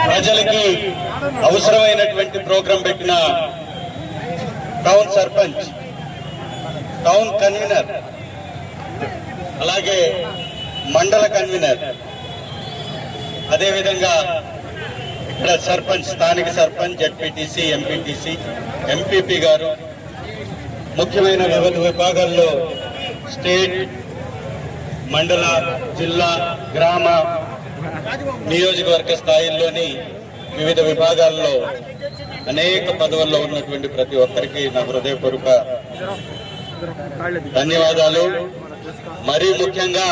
ప్రజలకి అవసరమైనటువంటి ప్రోగ్రాం పెట్టిన టౌన్ సర్పంచ్, టౌన్ కన్వీనర్, అలాగే మండల కన్వీనర్, అదేవిధంగా ఇక్కడ సర్పంచ్, స్థానిక సర్పంచ్, జడ్పీటీసీ, ఎంపీటీసీ, ఎంపీపీ గారు, ముఖ్యమైన వివిధ విభాగాల్లో స్టేట్, మండల, జిల్లా, గ్రామ, నియోజకవర్గ స్థాయిల్లోని వివిధ విభాగాల్లో అనేక పదవుల్లో ఉన్నటువంటి ప్రతి ఒక్కరికి నా హృదయపూర్వక ధన్యవాదాలు. మరీ ముఖ్యంగా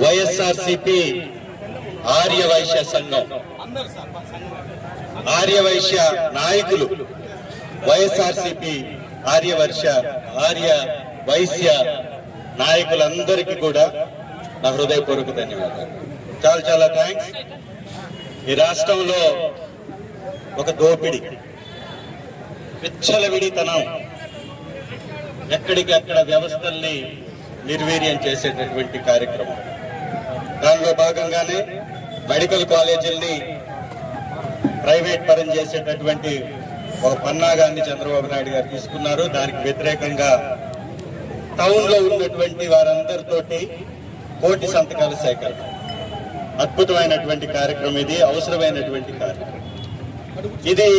వైఎస్ఆర్సీపీ ఆర్యవైశ్య సంఘం, ఆర్యవైశ్య నాయకులు, వైఎస్ఆర్సీపీ ఆర్యవైశ్య నాయకులందరికీ కూడా నా హృదయపూర్వక ధన్యవాదాలు. చాలా చాలా థ్యాంక్స్. ఈ రాష్ట్రంలో ఒక దోపిడి, విచ్చలవిడితనం, ఎక్కడికక్కడ వ్యవస్థల్ని నిర్వీర్యం చేసేటటువంటి కార్యక్రమం. దానిలో భాగంగానే మెడికల్ కాలేజీల్ని ప్రైవేట్ పరం చేసేటటువంటి ఒక పన్నాగాన్ని చంద్రబాబు నాయుడు గారు తీసుకున్నారు. దానికి వ్యతిరేకంగా టౌన్ లో ఉన్నటువంటి వారందరితోటి కోటి సంతకాల సేకరణ, అద్భుతమైనటువంటి కార్యక్రమం. ఇది అవసరమైనటువంటి కార్యక్రమం. ఇది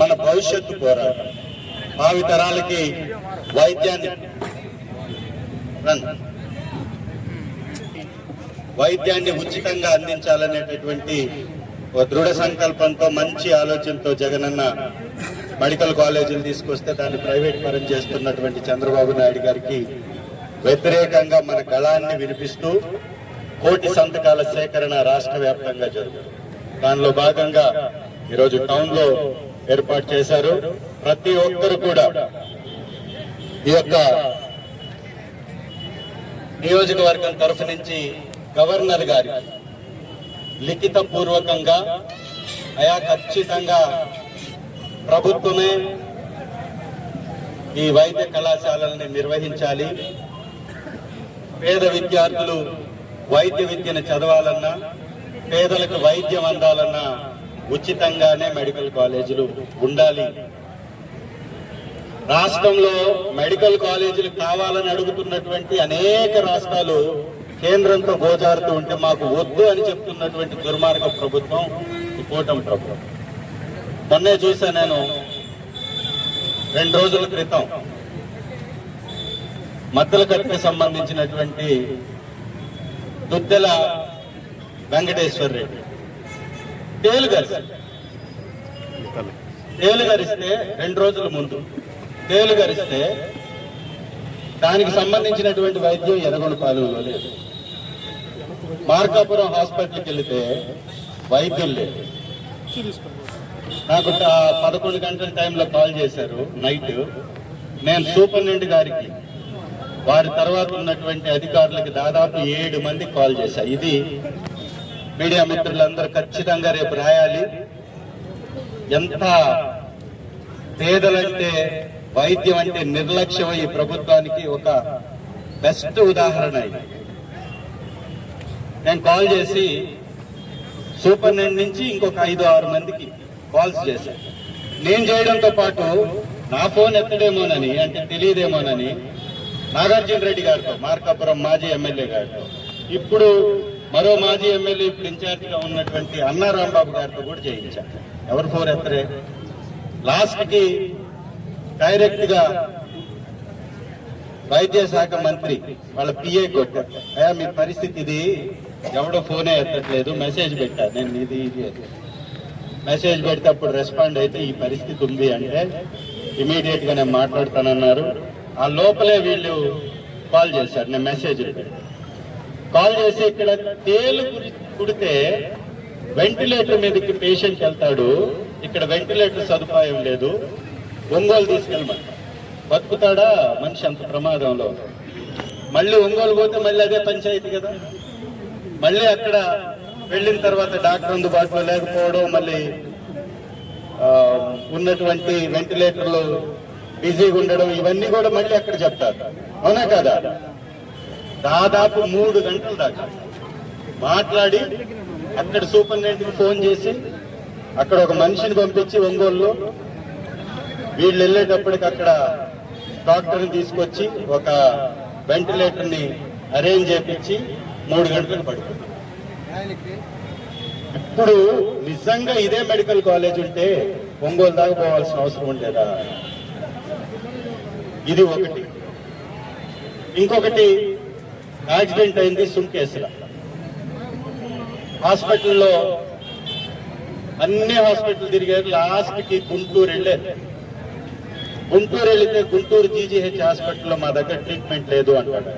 మన భవిష్యత్తు పోరాటం. భావితరాలకి వైద్యాన్ని ఉచితంగా అందించాలనేటటువంటి ఒక దృఢ సంకల్పంతో, మంచి ఆలోచనతో జగనన్న మెడికల్ కాలేజీలు తీసుకొస్తే దాన్ని ప్రైవేట్ పరం చేస్తున్నటువంటి చంద్రబాబు నాయుడు గారికి వ్యతిరేకంగా మన గళాన్ని వినిపిస్తూ కోటి సంతకాల సేకరణ రాష్ట్ర వ్యాప్తంగా జరుగుతుంది. దానిలో భాగంగా ఈరోజు టౌన్ లో ఏర్పాటు చేశారు. ప్రతి ఒక్కరు కూడా ఈ యొక్క నియోజకవర్గం తరఫు నుంచి గవర్నర్ గారి లిఖిత పూర్వకంగా అయా ఖచ్చితంగా ప్రభుత్వమే ఈ వైద్య కళాశాలల్ని నిర్వహించాలి, పేద విద్యార్థులు వైద్య విద్యను చదవాలన్నా, పేదలకు వైద్యం అందాలన్నా ఉచితంగానే మెడికల్ కాలేజీలు ఉండాలి. రాష్ట్రంలో మెడికల్ కాలేజీలు కావాలని అడుగుతున్నటువంటి అనేక రాష్ట్రాలు కేంద్రంతో గోజారుతూ ఉంటే మాకు వద్దు అని చెప్తున్నటువంటి దుర్మార్గ ప్రభుత్వం ఈ కూటమి ప్రభుత్వం. మొన్నే చూసా నేను, 2 రోజుల క్రితం మద్దలకట్టుకు సంబంధించినటువంటి దుద్దెల వెంకటేశ్వర రెడ్డి తేలు గరిస్తే 2 రోజుల ముందు తేలు గరిస్తే దానికి సంబంధించినటువంటి వైద్యం ఎర్రగొండపాలెంలో లేదు. మార్కాపురం హాస్పిటల్కి వెళితే వైద్యం లేదు. నాకు 11 గంటల టైంలో కాల్ చేశారు నైట్. నేను సూపరింటెండెంట్ గారికి, వారి తర్వాత ఉన్నటువంటి అధికారులకి దాదాపు 7 మందికి కాల్ చేశా. ఇది మీడియా మిత్రులందరూ ఖచ్చితంగా రేపు రాయాలి. ఎంత పేదలంటే, వైద్యం అంటే నిర్లక్ష్యం ఈ ప్రభుత్వానికి ఒక బెస్ట్ ఉదాహరణ ఇది. నేను కాల్ చేసి సూపరింటెండెంట్ నుంచి ఇంకొక 5-6 మందికి కాల్స్ చేశాను. నేను చేయడంతో పాటు నా ఫోన్ ఎత్తడేమోనని, అంటే తెలియదేమోనని నాగార్జున రెడ్డి గారితో, మార్కాపురం మాజీ ఎమ్మెల్యే గారితో, ఇప్పుడు మరో మాజీ ఎమ్మెల్యే ఇప్పుడు ఇన్ఛార్జిగా ఉన్నటువంటి అన్నా రాంబాబు గారితో కూడా చేయించాను. ఎవరు ఫోన్ ఎత్తరే. లాస్ట్ కి డైరెక్ట్ గా వైద్య శాఖ మంత్రి వాళ్ళ పిఏ కొట్టారు. అయ్యా మీ పరిస్థితి ఇది, ఎవడో ఫోనే ఎత్తట్లేదు, మెసేజ్ పెట్టారు. నేను ఇది మెసేజ్ పెడితే అప్పుడు రెస్పాండ్ అయితే ఈ పరిస్థితి ఉంది అంటే ఇమీడియట్ గా నేను మాట్లాడతానన్నారు. ఆ లోపలే వీళ్ళు కాల్ చేశారు. నేను మెసేజ్ కాల్ చేసి ఇక్కడ తేలు కుడితే వెంటిలేటర్ మీదకి పేషెంట్ వెళ్తాడు, ఇక్కడ వెంటిలేటర్ సదుపాయం లేదు, ఒంగోలు తీసుకెళ్ళమంట. బతుకుతాడా మనిషి అంత ప్రమాదంలో? మళ్ళీ ఒంగోలు పోతే మళ్ళీ అదే పంచాయతీ కదా. మళ్ళీ అక్కడ వెళ్ళిన తర్వాత డాక్టర్ అందుబాటులో లేకపోవడం, మళ్ళీ ఉన్నటువంటి వెంటిలేటర్లు బిజీగా ఉండడం, ఇవన్నీ కూడా మళ్ళీ అక్కడ చెప్తారు. అవునా కదా? దాదాపు 3 గంటల దాకా మాట్లాడి అక్కడ సూపరింటెండెంట్కి ఫోన్ చేసి అక్కడ ఒక మనిషిని పంపించి ఒంగోలులో వీళ్ళు వెళ్ళేటప్పటికి అక్కడ డాక్టర్ని తీసుకొచ్చి ఒక వెంటిలేటర్ని అరేంజ్ చేయించి 3 గంటలకు పడుకుంది. ఇప్పుడు నిజంగా ఇదే మెడికల్ కాలేజ్ ఉంటే ఒంగోలు దాకా పోవాల్సిన అవసరం ఉండేదా? ఇది ఒకటి. ఇంకొకటి, యాక్సిడెంట్ అయింది సుంకేసులో. హాస్పిటల్లో అన్ని హాస్పిటల్ తిరిగారు, లాస్ట్కి గుంటూరు వెళ్ళారు. గుంటూరు వెళితే గుంటూరు జీజీహెచ్ హాస్పిటల్లో మా దగ్గర ట్రీట్మెంట్ లేదు అంటాడు.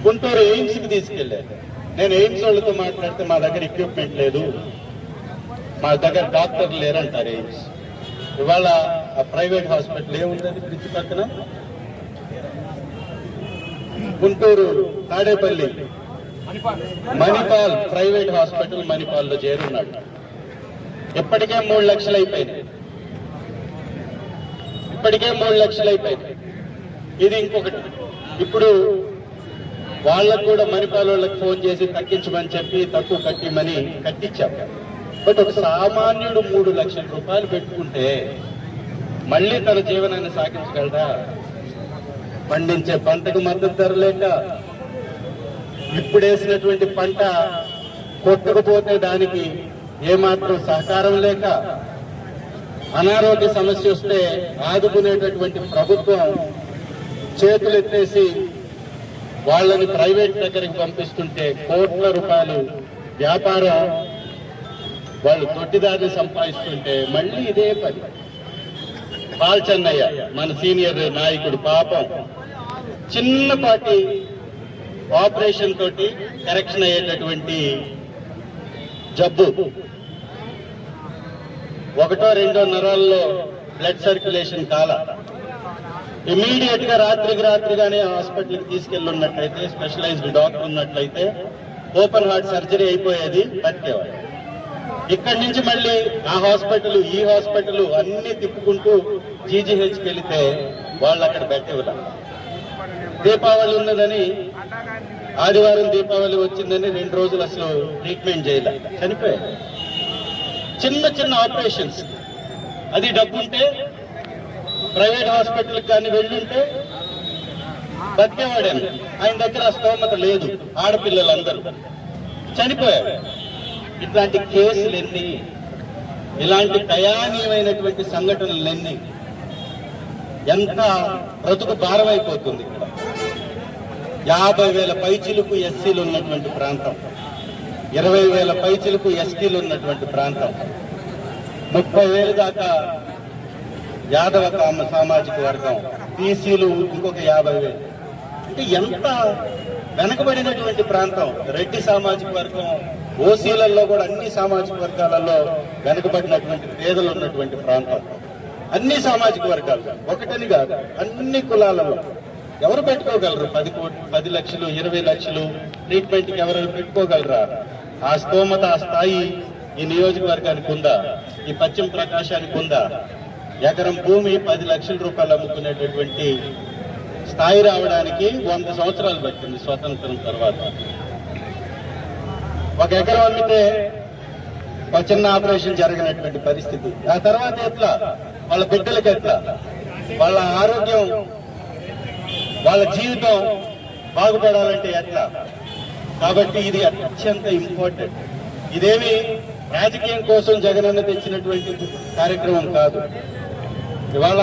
గుంటూరు ఎయిమ్స్కి తీసుకెళ్లారు. నేను ఎయిమ్స్ వాళ్ళతో మాట్లాడితే మా దగ్గర ఎక్విప్మెంట్ లేదు, మా దగ్గర డాక్టర్లు లేరంటారు ఎయిమ్స్. ఇవాళ ఆ ప్రైవేట్ హాస్పిటల్ ఏముందండి బ్రిడ్జ్ పక్కన? గుంటూరు తాడేపల్లి మణిపాల్ ప్రైవేట్ హాస్పిటల్ మణిపాల్లో చేరున్నాడు. ఇప్పటికే 3 లక్షలు అయిపోయినాయి. ఇది ఇంకొకటి. ఇప్పుడు వాళ్ళకు కూడా మణిపాల్ వాళ్ళకి ఫోన్ చేసి తగ్గించమని చెప్పి తక్కువ కట్టిమని కట్టించాము. బట్ ఒక సామాన్యుడు 3 లక్షల రూపాయలు పెట్టుకుంటే మళ్ళీ తన జీవనాన్ని సాగించగలరా? పండించే పంటకు మద్దతు ధర లేక, ఇప్పుడేసినటువంటి పంట కొట్టకపోతే దానికి ఏమాత్రం సహకారం లేక, అనారోగ్య సమస్య వస్తే ఆదుకునేటటువంటి ప్రభుత్వం చేతులెత్తేసి వాళ్ళని ప్రైవేట్ దగ్గరికి పంపిస్తుంటే కోట్ల రూపాయలు వ్యాపారం వాళ్ళు దొడ్డిదారిని సంపాదిస్తుంటే మళ్ళీ ఇదే పని. పాల్చన్నయ్య మన సీనియర్ నాయకుడు పాపం చిన్నపాటి ఆపరేషన్ తోటి కరెక్షన్ అయ్యేటటువంటి జబ్బు, 1 or 2 నరాల్లో బ్లడ్ సర్క్యులేషన్ కాల, ఇమీడియట్ గా రాత్రిగానే హాస్పిటల్కి తీసుకెళ్ళి ఉన్నట్లయితే, స్పెషలైజ్డ్ డాక్టర్ ఉన్నట్లయితే ఓపెన్ హార్ట్ సర్జరీ అయిపోయేది, బతికేవాడు. ఇక్కడి నుంచి మళ్ళీ ఆ హాస్పిటల్ ఈ హాస్పిటల్ అన్ని తిప్పుకుంటూ జీజీహెచ్కి వెళితే వాళ్ళు అక్కడ పెట్టేవారు. దీపావళి ఉన్నదని, ఆదివారం దీపావళి వచ్చిందని 2 రోజులు అసలు ట్రీట్మెంట్ చేయలే, చనిపోయారు. చిన్న ఆపరేషన్స్. అది డబ్బుంటే ప్రైవేట్ హాస్పిటల్కి కానీ వెళ్ళుంటే బతికేవాడేను. ఆయన దగ్గర స్తోమత లేదు. ఆడపిల్లలందరూ చనిపోయారు. ఇట్లాంటి కేసులు ఎన్ని, ఇలాంటి దయానీయమైనటువంటి సంఘటనలు ఎన్ని, ఎంత బ్రతుకు భారం అయిపోతుంది. ఇక్కడ 50,000 పైచిలకు ఎస్సీలు ఉన్నటువంటి ప్రాంతం, 20,000 పైచిలకు ఎస్టీలు ఉన్నటువంటి ప్రాంతం, 30,000 దాకా యాదవ సామాజిక వర్గం, బీసీలు ఇంకొక 50,000. అంటే ఎంత వెనకబడినటువంటి ప్రాంతం. రెడ్డి సామాజిక వర్గం, ఓసీలలో కూడా అన్ని సామాజిక వర్గాలలో వెనుకబడినటువంటి పేదలు ఉన్నటువంటి ప్రాంతం. అన్ని సామాజిక వర్గాలు, ఒకటని కాదు, అన్ని కులాలలో ఎవరు పెట్టుకోగలరు? 10 లక్షలు 20 లక్షలు ట్రీట్మెంట్కి ఎవరు పెట్టుకోగలరా? ఆ స్తోమత, ఆ స్థాయి ఈ నియోజకవర్గానికి ఉందా? ఈ పశ్చిమ ప్రకాశానికి ఉందా? ఎకరం భూమి 10 లక్షల రూపాయలు అమ్ముకునేటటువంటి స్థాయి రావడానికి 100 సంవత్సరాలు పట్టింది స్వతంత్రం తర్వాత. 1 ఎకరం అమ్మితే ఒక చిన్న ఆపరేషన్ జరగనటువంటి పరిస్థితి. ఆ తర్వాత ఎట్లా? వాళ్ళ బిడ్డలకి ఎట్లా? వాళ్ళ ఆరోగ్యం, వాళ్ళ జీవితం బాగుపడాలంటే ఎట్లా? కాబట్టి ఇది అత్యంత ఇంపార్టెంట్. ఇదేమి రాజకీయం కోసం జగనన్న తెచ్చినటువంటి కార్యక్రమం కాదు. ఇవాళ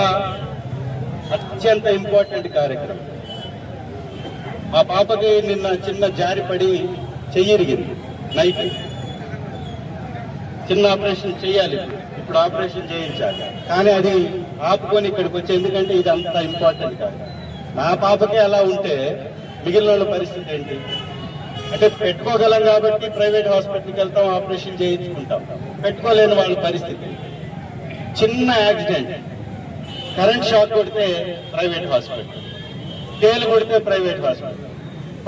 అత్యంత ఇంపార్టెంట్ కార్యక్రమం. మా పాపకి నిన్న చిన్న జారిపడి చెయ్యిరిగింది. నైట్ చిన్న ఆపరేషన్ చేయాలి, ఇప్పుడు ఆపరేషన్ చేయించాలి. కానీ అది ఆపుకొని ఇక్కడికి వచ్చి, ఎందుకంటే ఇది అంత ఇంపార్టెంట్ కాదు. నా పాపకే అలా ఉంటే మిగిలిన వాళ్ళ పరిస్థితి ఏంటి? అంటే పెట్టుకోగలం కాబట్టి ప్రైవేట్ హాస్పిటల్కి వెళ్తాం, ఆపరేషన్ చేయించుకుంటాం. పెట్టుకోలేని వాళ్ళ పరిస్థితి, చిన్న యాక్సిడెంట్, కరెంట్ షాక్ కొడితే ప్రైవేట్ హాస్పిటల్, తేలు కొడితే ప్రైవేట్ హాస్పిటల్,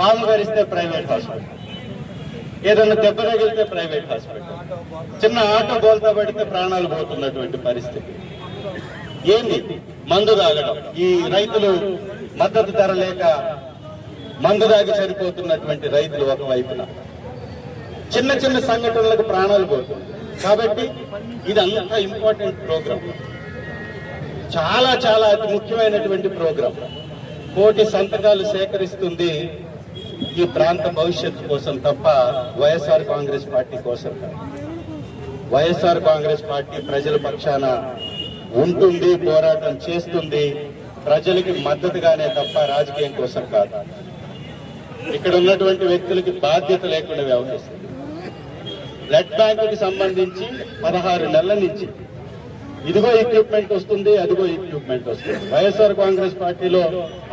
పాము కరిస్తే ప్రైవేట్ హాస్పిటల్, ఏదైనా దెబ్బ తగిలితే ప్రైవేట్ హాస్పిటల్, చిన్న ఆటో బోల్తా పడితే ప్రాణాలు పోతున్నటువంటి పరిస్థితి. ఏంది? మందు తాగడం. ఈ రైతులు మద్దతు ధర లేక మందు తాగి చనిపోతున్నటువంటి రైతులు ఒకవైపున, చిన్న చిన్న సంఘటనలకు ప్రాణాలు పోతుంది. కాబట్టి ఇది అంత ఇంపార్టెంట్ ప్రోగ్రాం, చాలా చాలా అతి ముఖ్యమైనటువంటి ప్రోగ్రాం. కోటి సంతకాలు సేకరిస్తుంది ఈ ప్రాంత భవిష్యత్తు కోసం తప్ప వైఎస్ఆర్ కాంగ్రెస్ పార్టీ కోసం కాదు. వైఎస్ఆర్ కాంగ్రెస్ పార్టీ ప్రజల పక్షాన ఉంటుంది, పోరాటం చేస్తుంది, ప్రజలకి మద్దతుగానే తప్ప రాజకీయం కోసం కాదు. ఇక్కడ ఉన్నటువంటి వ్యక్తులకి బాధ్యత లేకుండా వ్యవహరిస్తుంది. బ్లడ్ బ్యాంకుకి సంబంధించి 16 నెలల నుంచి ఇదిగో ఎక్విప్మెంట్ వస్తుంది, అదిగో ఎక్విప్మెంట్ వస్తుంది. వైఎస్ఆర్ కాంగ్రెస్ పార్టీలో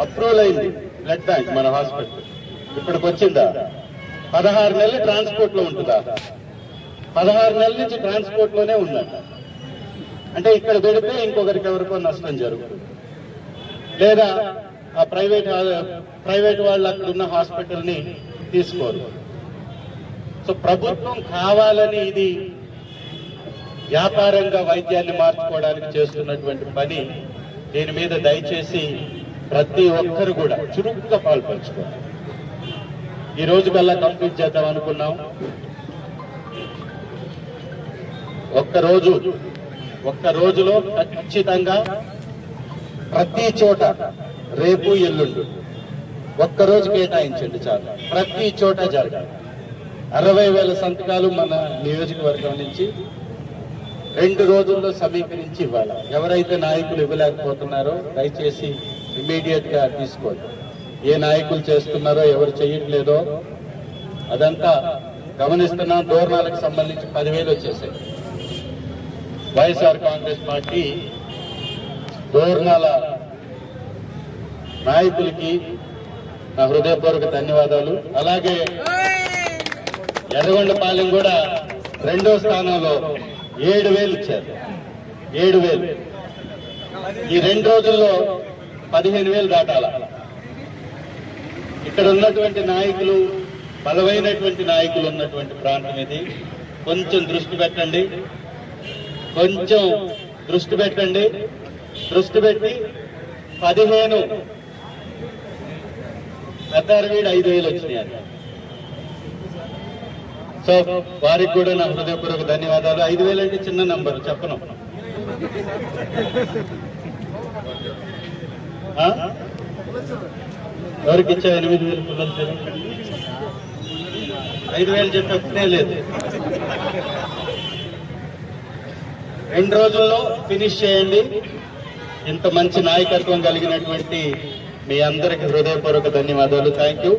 అప్రూవల్ అయింది బ్లడ్ బ్యాంక్ మన హాస్పిటల్, ఇప్పటికి వచ్చిందా? 16 నెలలు ట్రాన్స్పోర్ట్ లో ఉంటుందా? 16 నెలల నుంచి ట్రాన్స్పోర్ట్ లోనే ఉందంట. అంటే ఇక్కడ పెడితే ఇంకొకరికి ఎవరికో నష్టం జరుగుతుంది, లేదా ఆ ప్రైవేట్ వాళ్ళు అక్కడ ఉన్న హాస్పిటల్ ని తీసుకోరు. సో ప్రభుత్వం కావాలని ఇది వ్యాపారంగా వైద్యాన్ని మార్చుకోవడానికి చేస్తున్నటువంటి పని. దీని మీద దయచేసి ప్రతి ఒక్కరు కూడా చురుకుగా పాల్పంచుకోవాలి. ఈ రోజు కల్లా కంప్లీట్ చేద్దాం అనుకున్నాం. ఒక్క రోజులో ఖచ్చితంగా ప్రతి చోట, రేపు ఎల్లుండి ఒక్కరోజు కేటాయించండి చాలు, ప్రతి చోట జరగాలి. 60,000 సంతకాలు మన నియోజకవర్గం నుంచి 2 రోజుల్లో సమీకరించి ఇవ్వాలి. ఎవరైతే నాయకులు ఇవ్వలేకపోతున్నారో దయచేసి ఇమీడియట్ గా తీసుకోండి. ఏ నాయకులు చేస్తున్నారో, ఎవరు చేయట్లేదో అదంతా గమనిస్తున్నాం. దూరణాలకు సంబంధించి 10,000 వచ్చేసాయి. వైఎస్ఆర్ కాంగ్రెస్ పార్టీ దూరణాల నాయకులకి నా హృదయపూర్వక ధన్యవాదాలు. అలాగే ఎర్రగొండపాలెం కూడా 2వ స్థానంలో 7,000 ఇచ్చారు. 7,000 ఈ 2 రోజుల్లో 15,000 దాటాల. ఇక్కడ ఉన్నటువంటి నాయకులు, బలమైనటువంటి నాయకులు ఉన్నటువంటి ప్రాంతం ఇది. కొంచెం దృష్టి పెట్టండి, దృష్టి పెట్టి 15 పెద్దారవీడు 5,000 వచ్చినాయి. సో వారికి కూడా నా హృదయపూర్వక ధన్యవాదాలు. 5,000 అంటే చిన్న నంబర్ చెప్పను. ఎవరికి ఇచ్చా? 8,000 పిల్లలు 5,000 చెప్పనే లేదు. 2 రోజుల్లో ఫినిష్ చేయండి. ఇంత మంచి నాయకత్వం కలిగినటువంటి మీ అందరికి హృదయపూర్వక ధన్యవాదాలు. Thank you.